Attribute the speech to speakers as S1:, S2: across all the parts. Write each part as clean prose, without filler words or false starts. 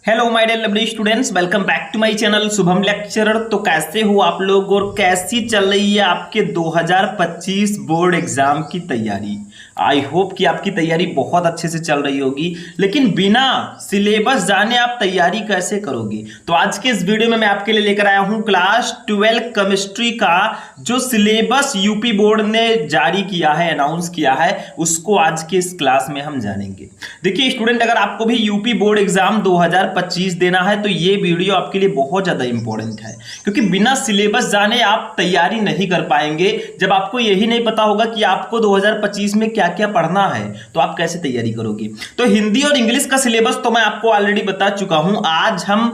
S1: Hello my dear lovely students, welcome back to my channel Shubham lecturer. तो कैसे हो आप लोग और कैसी चल रही है आपके 2025 बोर्ड एग्जाम की तैयारी। आई होप कि आपकी तैयारी बहुत अच्छे से चल रही होगी, लेकिन बिना सिलेबस जाने आप तैयारी कैसे करोगे। तो आज के इस वीडियो में मैं आपके लिए लेकर आया हूं क्लास 12 केमिस्ट्री का जो सिलेबस यूपी बोर्ड ने जारी किया है, अनाउंस किया है, उसको आज के इस क्लास में हम जानेंगे। देखिए स्टूडेंट, अगर आपको भी यूपी बोर्ड एग्जाम 2025 देना है तो ये वीडियो आपके लिए बहुत ज्यादा इंपॉर्टेंट है, क्योंकि बिना सिलेबस जाने आप तैयारी नहीं कर पाएंगे। जब आपको यही नहीं पता होगा कि आपको 2025 में क्या क्या पढ़ना है तो आप कैसे तैयारी करोगे। तो हिंदी और इंग्लिश का सिलेबस तो मैं आपको ऑलरेडी बता चुका हूं। आज हम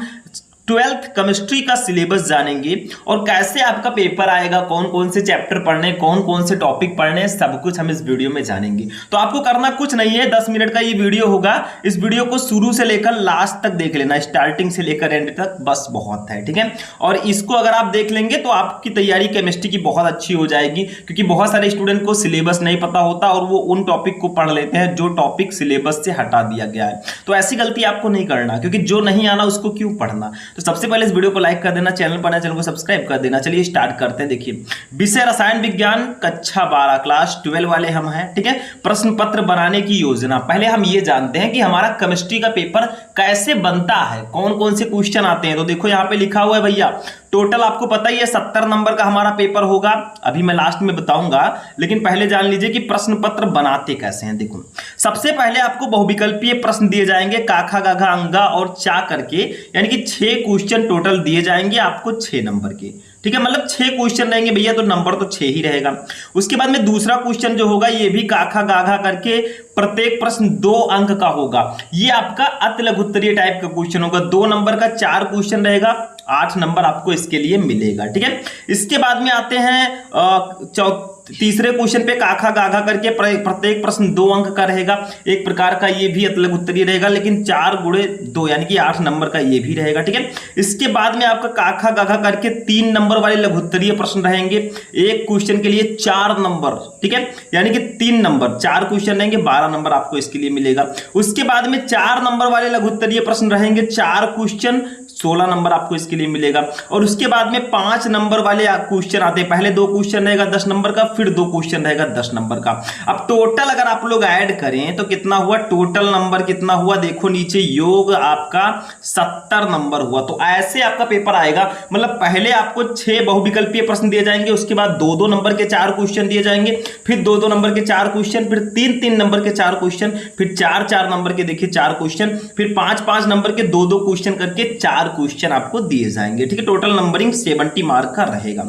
S1: 12th केमिस्ट्री का सिलेबस जानेंगे और कैसे आपका पेपर आएगा, कौन कौन से चैप्टर पढ़ने, कौन कौन से टॉपिक पढ़ने, सब कुछ हम इस वीडियो में जानेंगे। तो आपको करना कुछ नहीं है, 10 मिनट का ये वीडियो होगा। इस वीडियो को शुरू से लेकर लास्ट तक देख लेना, स्टार्टिंग से लेकर एंड तक, बस बहुत है, ठीक है। और इसको अगर आप देख लेंगे तो आपकी तैयारी केमिस्ट्री की बहुत अच्छी हो जाएगी, क्योंकि बहुत सारे स्टूडेंट को सिलेबस नहीं पता होता और वो उन टॉपिक को पढ़ लेते हैं जो टॉपिक सिलेबस से हटा दिया गया है। तो ऐसी गलती आपको नहीं करना, क्योंकि जो नहीं आना उसको क्यों पढ़ना। तो सबसे पहले इस वीडियो को लाइक कर देना, चैनल पर नए चैनल को सब्सक्राइब कर देना। चलिए स्टार्ट करते हैं। देखिए, विषय रसायन विज्ञान कक्षा 12 क्लास 12 वाले हम हैं, ठीक है। प्रश्न पत्र बनाने की योजना, पहले हम ये जानते हैं कि हमारा केमिस्ट्री का पेपर कैसे बनता है, कौन कौन से क्वेश्चन आते हैं। तो देखो यहाँ पे लिखा हुआ है भैया, टोटल आपको पता ही है 70 नंबर का हमारा पेपर होगा। अभी मैं लास्ट में बताऊंगा, लेकिन पहले जान लीजिए कि प्रश्न पत्र बनाते कैसे हैं। देखो, सबसे पहले आपको बहुविकल्पीय प्रश्न दिए जाएंगे, काखा गाघा अंगा और चा करके, यानी कि 6 क्वेश्चन टोटल दिए जाएंगे आपको 6 नंबर के, ठीक है। मतलब 6 क्वेश्चन रहेंगे भैया, तो नंबर तो 6 ही रहेगा। उसके बाद में दूसरा क्वेश्चन जो होगा ये भी काखा गाघा करके, प्रत्येक प्रश्न 2 अंक का होगा। ये आपका अति लघुत्तरीय टाइप का क्वेश्चन होगा, 2 नंबर का 4 क्वेश्चन रहेगा, 8 नंबर आपको इसके लिए मिलेगा, ठीक है। इसके बाद में आते हैं तीसरे क्वेश्चन पे, काखा गाघा करके प्रत्येक प्रश्न 2 अंक का रहेगा। एक प्रकार का ये भी अति लघुत्तरीय रहेगा, लेकिन 4 गुणे 2 यानी कि 8 नंबर का ये भी रहेगा, ठीक है। इसके बाद में आपका काखा गाघा करके 3 नंबर वाले लघुत्तरीय प्रश्न रहेंगे, एक क्वेश्चन के लिए 4 नंबर, ठीक है, यानी कि 3 नंबर, 4 क्वेश्चन रहेंगे, 12 नंबर आपको इसके लिए मिलेगा। उसके बाद में 4 नंबर वाले लघुत्तरीय प्रश्न रहेंगे, 4 क्वेश्चन, 16 नंबर आपको इसके लिए मिलेगा। और उसके बाद में 5 नंबर वाले क्वेश्चन आते हैं, पहले 2 क्वेश्चन रहेगा 10 नंबर का, फिर 2 क्वेश्चन रहेगा 10 नंबर का। अब टोटल अगर आप लोग ऐड करें तो कितना हुआ, टोटल नंबर कितना हुआ, देखो नीचे योग आपका 70 नंबर हुआ। तो ऐसे आपका पेपर आएगा। मतलब पहले आपको 6 बहुविकल्पीय प्रश्न दिए जाएंगे, उसके बाद 2-2 नंबर के 4 क्वेश्चन दिए जाएंगे, फिर 2-2 नंबर के 4 क्वेश्चन, फिर 3-3 नंबर के 4 क्वेश्चन, फिर 4-4 नंबर के देखिए 4 क्वेश्चन, फिर 5-5 नंबर के 2-2 क्वेश्चन करके 4 क्वेश्चन आपको दिए जाएंगे, ठीक है। टोटल नंबरिंग 70 मार्क का रहेगा।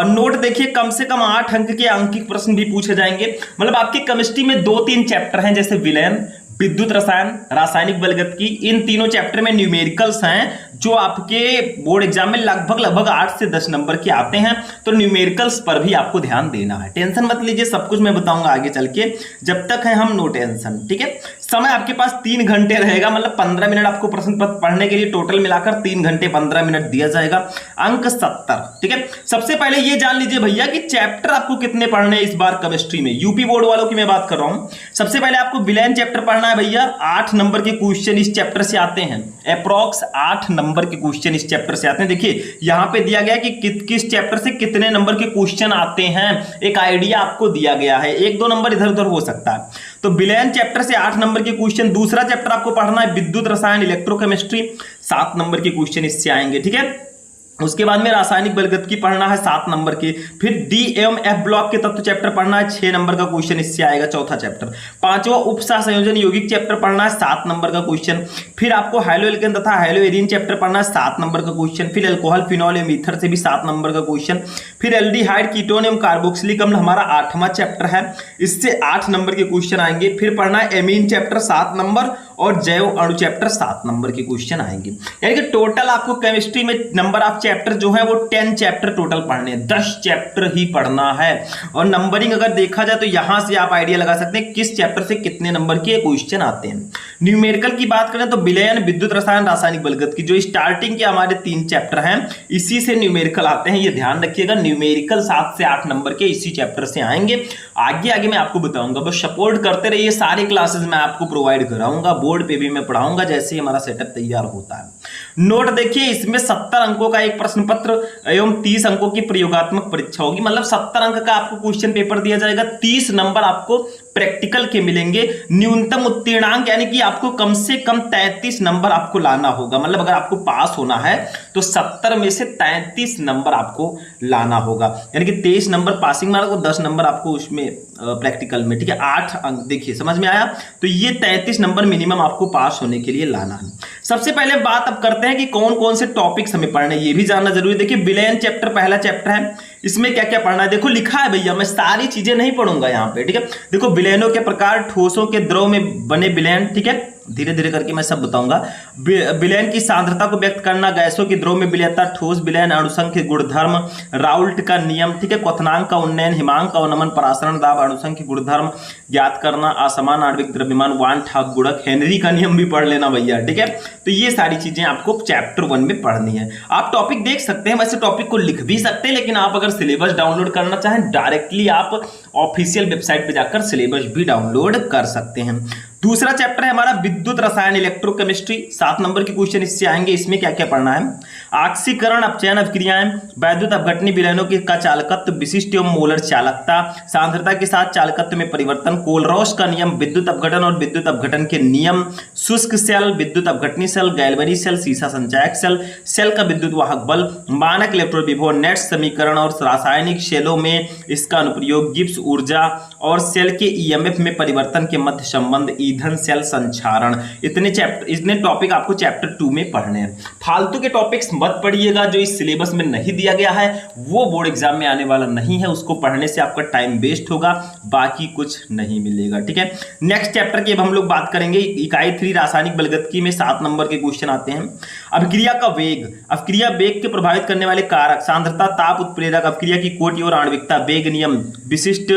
S1: नोट देखिए, कम से कम 8 अंक के अंकित प्रश्न भी पूछे जाएंगे। मतलब आपकी केमिस्ट्री में 2-3 चैप्टर हैं, जैसे विलयन, विद्युत रसायन, रासायनिक बलगतिकी, इन तीनों चैप्टर में न्यूमेरिकल्स हैं जो आपके बोर्ड एग्जाम में लगभग 8 से 10 नंबर के आते हैं। तो न्यूमेरिकल्स पर भी आपको ध्यान देना है, टेंशन मत लीजिए, सब कुछ मैं बताऊंगा आगे चल के, जब तक है हम नो टेंशन, ठीक है। समय आपके पास 3 घंटे रहेगा, मतलब 15 मिनट आपको प्रश्न पत्र पढ़ने के लिए टोटल मिलाकर 3 घंटे 15 मिनट दिया जाएगा। अंक 70, ठीक है। सबसे पहले ये जान लीजिए भैया कि चैप्टर आपको कितने पढ़ने हैं इस बार केमिस्ट्री में, यूपी बोर्ड वालों की मैं बात कर रहा हूं। सबसे पहले आपको विलयन चैप्टर पढ़ना है भैया, 8 नंबर के क्वेश्चन इस चैप्टर से आते हैं, अप्रॉक्स 8 नंबर के क्वेश्चन इस चैप्टर से आते हैं। देखिए यहां पे दिया गया कि किस चैप्टर से कितने नंबर के क्वेश्चन आते हैं, एक आइडिया आपको दिया गया है, 1-2 नंबर इधर उधर हो सकता है। तो विलयन चैप्टर से 8 नंबर के क्वेश्चन। दूसरा चैप्टर आपको पढ़ना है विद्युत रसायन इलेक्ट्रोकेमिस्ट्री, 7 नंबर के क्वेश्चन इससे आएंगे, ठीक है। उसके बाद में रासायनिक बलगतिकी पढ़ना है 7 नंबर के, फिर डी एवं एफ ब्लॉक के तत्व चैप्टर पढ़ना है, 6 नंबर का क्वेश्चन इससे आएगा, चौथा चैप्टर। 5वां उपसह संयोजन यौगिक चैप्टर पढ़ना है, 7 नंबर का क्वेश्चन। फिर आपको हाइलो एल्केन तथा हाइलो एरीन चैप्टर पढ़ना है, 7 नंबर का क्वेश्चन। फिर अल्कोहल फिनॉल एवं ईथर से भी 7 नंबर का क्वेश्चन। फिर एल्डिहाइड कीटोन एवं कार्बोक्सिलिक अम्ल हमारा 8वां चैप्टर है, इससे 8 नंबर के क्वेश्चन आएंगे। फिर पढ़ना है एमीन चैप्टर 7 नंबर और जैव अणु चैप्टर 7 नंबर के क्वेश्चन आएंगे। यानी कि टोटल आपको केमिस्ट्री में नंबर ऑफ चैप्टर जो है वो 10 चैप्टर टोटल पढ़ने हैं, 10 चैप्टर ही पढ़ना है। और नंबरिंग अगर देखा जाए तो यहां से आप आइडिया लगा सकते हैं किस चैप्टर से कितने नंबर के क्वेश्चन आते हैं। न्यूमेरिकल की बात करें तो विलयन, विद्युत रसायन, रासायनिक बलगतिकी, जो स्टार्टिंग के हमारे 3 चैप्टर हैं इसी से न्यूमेरिकल आते हैं, ये ध्यान रखिएगा। न्यूमेरिकल 7 से 8 नंबर के इसी चैप्टर से आएंगे। आगे आगे मैं आपको बताऊंगा, बस सपोर्ट करते रहिए, सारे क्लासेस मैं आपको प्रोवाइड कराऊंगा। बोर्ड पे भी मैं पढ़ाऊंगा जैसे ही हमारा सेटअप तैयार होता है। नोट देखिए, इसमें 70 अंकों का एक प्रश्न पत्र एवं 30 अंकों की प्रयोगात्मक परीक्षा होगी। मतलब 70 अंक का आपको क्वेश्चन पेपर दिया जाएगा, 30 नंबर आपको प्रैक्टिकल के मिलेंगे। न्यूनतम उत्तीर्णांक यानी कि आपको कम से कम 33 नंबर आपको लाना होगा। मतलब अगर आपको पास होना है तो 70 में से 33 नंबर आपको लाना होगा, यानी कि 23 नंबर पासिंग मार्क और 10 नंबर आपको उसमें प्रैक्टिकल में, ठीक है। 8 अंक, देखिए समझ में आया। तो ये 33 नंबर मिनिमम आपको पास होने के लिए लाना है। सबसे पहले बात अब करते हैं कि कौन कौन से टॉपिक्स हमें पढ़ने, ये भी जानना जरूरी है। देखिए विलयन चैप्टर पहला चैप्टर है, इसमें क्या क्या पढ़ना है देखो लिखा है भैया, मैं सारी चीजें नहीं पढ़ूंगा यहाँ पे, ठीक है। देखो विलयनों के प्रकार, ठोसों के द्रव में बने विलयन, ठीक है, धीरे धीरे करके मैं सब बताऊंगा। विलयन की सांद्रता को व्यक्त करना, गैसों के द्रव में विलयनता, ठोस विलयन, अणुसंख्य गुणधर्म, राउल्ट का नियम, ठीक है, क्वथनांक का उन्नयन, हिमांक का उन्नमन, परासरण दाब, अणुसंख्य गुणधर्म ज्ञात करना, असमान आणविक द्रव्यमान, वान ठाक गुणक, हेनरी का नियम भी पढ़ लेना भैया, ठीक है। तो ये सारी चीजें आपको चैप्टर 1 में पढ़नी है। आप टॉपिक देख सकते हैं, वैसे टॉपिक को लिख भी सकते हैं, लेकिन आप अगर सिलेबस डाउनलोड करना चाहें डायरेक्टली आप ऑफिशियल वेबसाइट पे जाकर सिलेबस भी डाउनलोड कर सकते हैं। दूसरा चैप्टर है हमारा विद्युत रसायन, इलेक्ट्रोकेमिस्ट्री, 7 नंबर के क्वेश्चन इससे आएंगे। इसमें क्या क्या पढ़ना है, आक्सीकरण, अपचयन अभिक्रियाएं, वैद्युत अपघटनी विलयनों का चालकत्व, विशिष्ट एवं मोलर चालकता, सांद्रता के साथ चालकत्व में परिवर्तन, कोलरॉस का नियम, विद्युत अपघटन और विद्युत अपघटन के नियम, शुष्क सेल, विद्युत अपघटनी सेल, गैल्वेनी सेल, सीसा संचायक सेल, सेल का विद्युत वाहक बल, मानक इलेक्ट्रोड विभव, नेट समीकरण और रासायनिक सेलों में इसका अनुप्रयोग, गिब्स ऊर्जा और सेल के ईएमएफ में परिवर्तन के मध्य संबंध, ईंधन सेल संचारण। इतने टॉपिक आपको चैप्टर 2 में पढ़ने हैं। फालतू के टॉपिक्स मत पढ़िएगा, जो इस सिलेबस में नहीं दिया गया है वो बोर्ड एग्जाम में आने वाला नहीं है, उसको पढ़ने से आपका टाइम वेस्ट होगा, बाकी कुछ नहीं मिलेगा, ठीक है। नेक्स्ट चैप्टर की अब हम लोग बात करेंगे, इकाई 3 रासायनिक बलगतकी में 7 नंबर के क्वेश्चन आते हैं। अभिक्रिया का वेग, अभिक्रिया वेग के प्रभावित करने वाले कारक, सांद्रता, ताप उत्प्रेरक, अभिक्रिया की कोटि और आणविकता, वेग नियम, विशिष्ट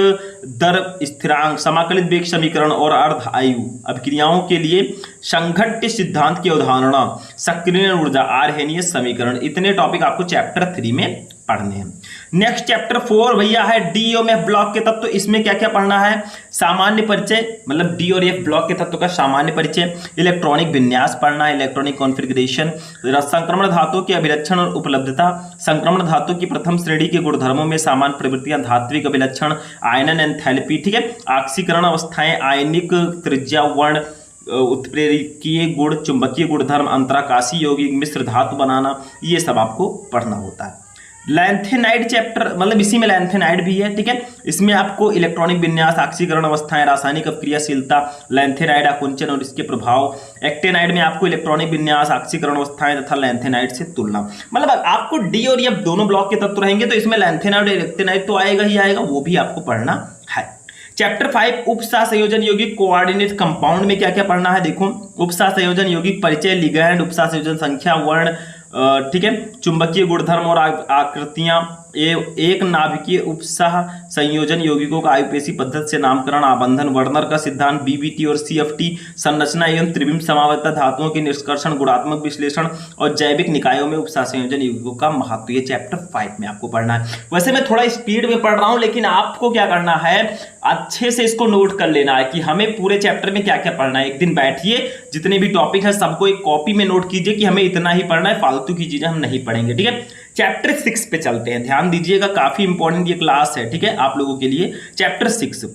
S1: दर स्थिरांक, समाकलित वेग समीकरण और अर्ध आयु, अभिक्रियाओं के लिए संघट्ट सिद्धांत की अवधारणा, सक्रिय ऊर्जा, आरहेनियस समीकरण। इतने टॉपिक आपको चैप्टर 3 में पढ़ने हैं। नेक्स्ट चैप्टर 4 भैया है डी और एफ ब्लॉक के तत्व। इसमें क्या क्या पढ़ना है, सामान्य परिचय, मतलब डी और एफ ब्लॉक के तत्व का सामान्य परिचय, इलेक्ट्रॉनिक विन्यास पढ़ना है, इलेक्ट्रॉनिक कॉन्फ़िगरेशन, संक्रमण धातुओं की अभिलक्षण और उपलब्धता, संक्रमण धातु की प्रथम श्रेणी के गुणधर्मों में सामान्य प्रवृत्तियां, धात्विक अभिलक्षण, आयनन एंथैल्पी, ठीक है, ऑक्सीकरण अवस्थाएं, आयनिक त्रिज्या, वर्ण, उत्प्रेरकीय गुण, चुंबकीय गुणधर्म, अंतराकाशी यौगिक, मिश्र धातु बनाना, ये सब आपको पढ़ना होता है। लैंथेनाइड चैप्टर, मतलब इसी में लैंथेनाइड भी है, ठीक है। इसमें आपको इलेक्ट्रॉनिक विन्यास, ऑक्सीकरण अवस्थाएं, रासायनिक अपक्रियाशीलता, लैंथेनाइड आकुंचन और इसके प्रभाव। एक्टेनाइड में आपको इलेक्ट्रॉनिक विन्यास, ऑक्सीकरण अवस्थाएं तथा लैंथेनाइड से तुलना। मतलब आपको डी और एफ दोनों ब्लॉक के तत्व रहेंगे, तो इसमें लैंथेनाइड और एक्टेनाइड तो आएगा ही आएगा, वो भी आपको पढ़ना है। चैप्टर 5 उपसह संयोजन यौगिक, कोऑर्डिनेट कंपाउंड में क्या क्या पढ़ना है देखो, उपसह संयोजन यौगिक परिचय, लिगैंड, उपसह संयोजन संख्या, वर्ण, ठीक है, चुंबकीय गुणधर्म और आकृतियां, एक नाभिकीय उपसह संयोजन यौगिकों का आयुपेशी पद्धति से नामकरण, आबंधन, वर्नर का सिद्धांत, बीबीटी और सीएफटी, संरचना एवं त्रिविम समावता धातुओं के निष्कर्षण, गुणात्मक विश्लेषण और जैविक निकायों में उपसह संयोजन यौगिकों का महत्व, ये चैप्टर 5 में आपको पढ़ना है। वैसे मैं थोड़ा स्पीड में पढ़ रहा हूं, लेकिन आपको क्या करना है, अच्छे से इसको नोट कर लेना है कि हमें पूरे चैप्टर में क्या क्या पढ़ना है। एक दिन बैठिए, जितने भी टॉपिक है सबको एक कॉपी में नोट कीजिए कि हमें इतना ही पढ़ना है, फालतू की चीजें हम नहीं पढ़ेंगे, ठीक है। चैप्टर 6 पे चलते हैं, ध्यान दीजिएगा, काफी इंपॉर्टेंट ये क्लास है, ठीक है, आप लोगों के लिए। चैप्टर 6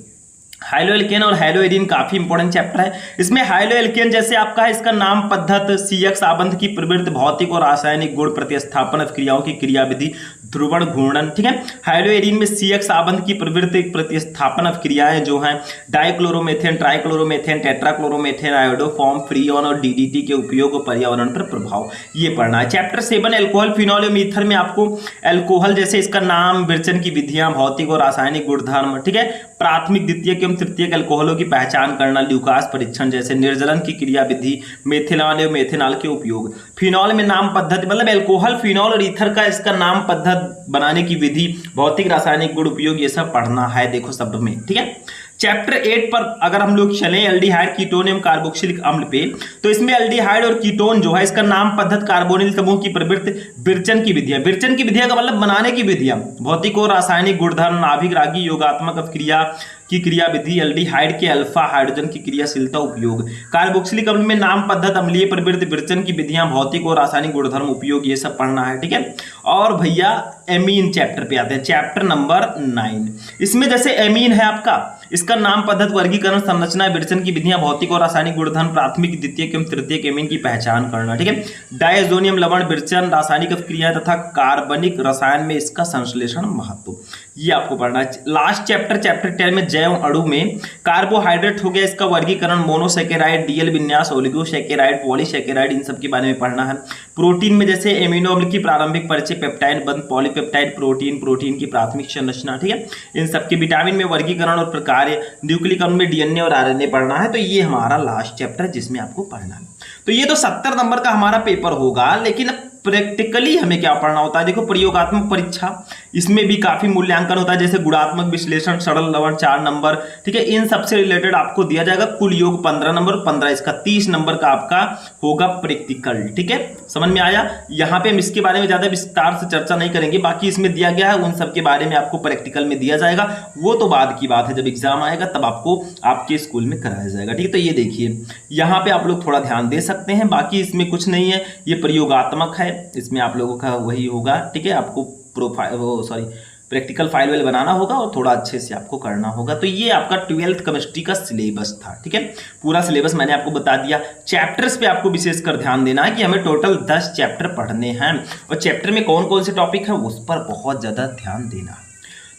S1: हाइलोएल्केन और हाइलोएरिन काफी इंपॉर्टेंट चैप्टर है। इसमें हाइलोएल्केन जैसे आपका है, इसका नाम पद्धति, CX आबंध की प्रवृत्ति, भौतिक और रासायनिक गुण, प्रतिस्थापन क्रियाओं की क्रियाविधि, ध्रुवण घूर्णन, ठीक है। हाइलोएरिन में CX आबंध की प्रवृत्ति, प्रतिस्थापन क्रियाएं जो हैं, डाइक्लोरोमेथेन, ट्राइक्लोरोमेथेन, टेट्राक्लोरोमेथेन, आयोडोफॉर्म, फ्रीऑन और DDT के उपयोग और पर्यावरण पर प्रभाव, ये पढ़ना है। चैप्टर 7 एल्कोहल, फिनॉल एवं ईथर में आपको एल्कोहल जैसे इसका नाम, विरचन की विधियां, भौतिक और रासायनिक गुणधर्म, ठीक है, प्राथमिक, द्वितीयक एवं तृतीयक एल्कोहलों की पहचान करना, ल्यूकास परीक्षण जैसे निर्जलन की क्रिया विधि, मेथिनॉल एवं मेथेनॉल के उपयोग। फिनॉल में नाम पद्धति, मतलब एल्कोहल, फिनॉल और ईथर का इसका नाम पद्धति, बनाने की विधि, भौतिक रासायनिक गुण उपयोग, ये सब पढ़ना है देखो सब में, ठीक है। चैप्टर 8 पर अगर हम लोग चलें, एल्डिहाइड, कीटोन एवं कार्बोक्सिलिक अम्ल पे, तो इसमें एल्डिहाइड और कीटोन जो है, इसका नाम पद्धति, कार्बोनिल समूह की प्रवृत्ति, विरचन की विधियां, विरचन की विधियां का मतलब बनाने की विधियां, भौतिक और रासायनिक गुणधर्म, नाभिक रागी योगात्मक अपक्रिया, की क्रियाविधि, एल्डिहाइड के अल्फा हाइड्रोजन की क्रियाशीलता उपयोग, कार्बोक्सिलिक अम्ल में नाम पद्धत, अम्लीय प्रवृत्ति, विरचन की विधियां, भौतिक और रासायनिक गुणधर्म, उपयोग, ये सब पढ़ना है। ठीक है। और भैया एमीन चैप्टर पे आते हैं, चैप्टर नंबर 9। इसमें जैसे एमीन है आपका, इसका नाम पद्धत, वर्गीकरण, संरचना, विरचन की विधियां, भौतिक और रासायनिक गुणधर्म, प्राथमिक, द्वितीयक एवं तृतीयक एमीन की पहचान करना। ठीक है। डायजोनियम लवण, विरचन, रासायनिक अभिक्रियाएं तथा कार्बनिक रसायन में इसका संश्लेषण महत्व, ये आपको पढ़ना है। लास्ट चैप्टर, चैप्टर 10 में जैव अणु में कार्बोहाइड्रेट हो गया, इसका वर्गीकरण, मोनोसेकेराइड, डीएल विन्यास, ओलिगोसेकेराइड, पॉलीसेकेराइड, इन सब के बारे में पढ़ना है। प्रोटीन में जैसे एमिनो अम्ल की प्रारंभिक परिचय, पेप्टाइड बंध, पॉलीपेप्टाइड, प्रोटीन, प्रोटीन की प्राथमिक संरचना। ठीक है। इन सब के विटामिन में वर्गीकरण और प्रकार, न्यूक्लिक अम्ल में डीएनए और आरएनए पढ़ना है। तो ये हमारा लास्ट चैप्टर है जिसमें आपको पढ़ना है। तो ये तो 70 नंबर का हमारा पेपर होगा, लेकिन प्रैक्टिकली हमें क्या पढ़ना होता है, देखो प्रयोगात्मक परीक्षा, इसमें भी काफी मूल्यांकन होता है, जैसे गुणात्मक विश्लेषण, सरल लवण 4 नंबर। ठीक है। इन सबसे रिलेटेड आपको दिया जाएगा, कुल योग 15 नंबर, 15 इसका 30 नंबर का आपका होगा प्रैक्टिकल। ठीक है, समझ में आया। यहाँ पे हम इसके बारे में ज्यादा विस्तार से चर्चा नहीं करेंगे, बाकी इसमें दिया गया है, उन सब के बारे में आपको प्रैक्टिकल में दिया जाएगा, वो तो बाद की बात है, जब एग्जाम आएगा तब आपको आपके स्कूल में कराया जाएगा। ठीक है। तो ये देखिए यहाँ पे आप लोग थोड़ा ध्यान दे सकते हैं, बाकी इसमें कुछ नहीं है, ये प्रयोगात्मक है, इसमें आप लोगों का वही होगा। ठीक है। आपको प्रैक्टिकल फाइल बनाना होगा और थोड़ा अच्छे से आपको करना होगा। तो ये आपका 12th केमिस्ट्री का सिलेबस था। ठीक है। पूरा सिलेबस मैंने आपको बता दिया। चैप्टर्स पे आपको विशेषकर ध्यान देना है कि हमें टोटल 10 चैप्टर पढ़ने हैं, और चैप्टर में कौन कौन से टॉपिक है उस पर बहुत ज्यादा ध्यान देना है।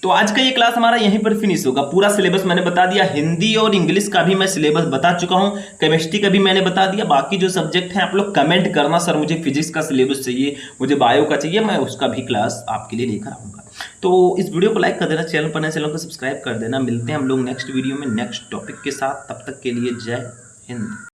S1: तो आज का ये क्लास हमारा यहीं पर फिनिश होगा। पूरा सिलेबस मैंने बता दिया, हिंदी और इंग्लिश का भी मैं सिलेबस बता चुका हूं, केमिस्ट्री का भी मैंने बता दिया। बाकी जो सब्जेक्ट हैं आप लोग कमेंट करना, सर मुझे फिजिक्स का सिलेबस चाहिए, मुझे बायो का चाहिए, मैं उसका भी क्लास आपके लिए लेकर आऊंगा। तो इस वीडियो को लाइक कर देना, चैनल पर नए चैनल को सब्सक्राइब कर देना। मिलते हैं हम लोग नेक्स्ट वीडियो में नेक्स्ट टॉपिक के साथ, तब तक के लिए जय हिंद।